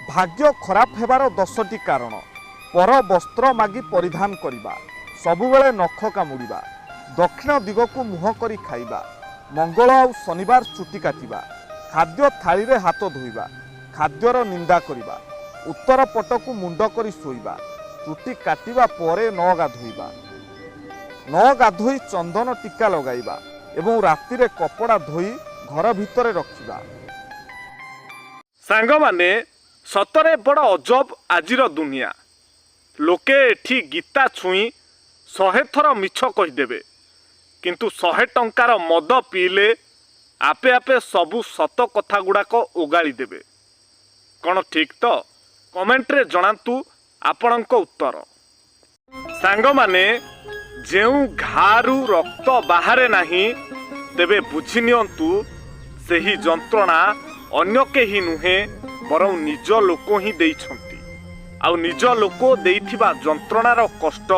भाग्य खराब हेबार 10टी कारण। पर वस्त्र मागी परिधान करिबा, सबुबेले नख कामुड़िबा, दक्षिण दिग को मुह करी खाइबा, मंगल आउ शनिवार चुटी काटिबा, खाद्य थाली रे हाथ धोइबा, खाद्यर निंदा करिबा, उत्तर पट को मुंड करी सोइबा, चुटी काटिबा परे न गाधोइबा, न गाधोई चंदन टीका लगाइबा एवं राति रे कपड़ा धोई घर भितरे रखिबा। सांग माने सतरे बड़ अजब आजिर दुनिया। लोके एठी गीता छुई 100 थर मिछ कहीदेवे, किंतु 100 टंकार मद पीले आपे आपे सबू सत कथा गुड़ाक ओगाड़ी देवे। कौन ठीक तो कमेंट रे जणातु आपणक उत्तर। सांग माने जेउ घारू रक्त बाहरे नाही तेबे बुझी नियंतु सेही जंत्रणा अन्य केही नुहे बरं निज लोक ही देइछंती। आउ निज लोक देइथिबा जंत्रणार कष्ट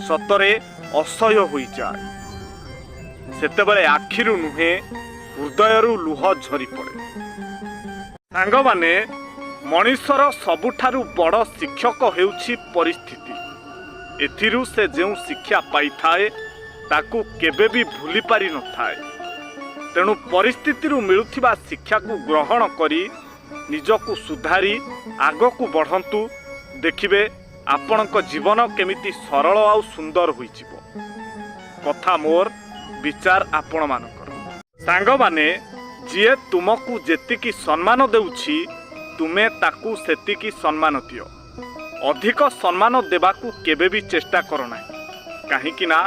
सतरे असह्य होई जाए। सेतेबेले आखिरु नुहे हृदयरु लुह झरी पड़े। सांग माने मनीषर सबुठारु बड़ शिक्षक हेउछि परिस्थिति। एथिरु से जेउ शिक्षा पाई थाए ताकू केबे भी भूली पारि न थाए। तेणु परिस्थिति मिलुथिबा शिक्षा को ग्रहण करी निजकू सुधारी आगकू बढ़ंतु। देखिबे आपणक जीवन केमिति सरल आउ सुंदर होइजिवो। कथा मोर विचार आपण मानकर। सांग माने जिए तुमकू जेतिकी सम्मान देउछि तुमे ताकू सेतिकी सम्मान दियो। अधिक सम्मान देबाकू केबे भी चेष्टा करो नाही। काहेकि ना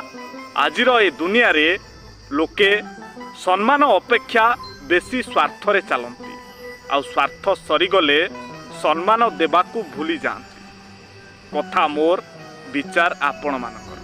आजिर ए दुनिया रे लोके सम्मान अपेक्षा बेसी स्वार्थ रे चलती। आ स्वार्थ सरीगले सम्मान देबाकू भूली जाती। कथा मोर विचार आपण मानकर।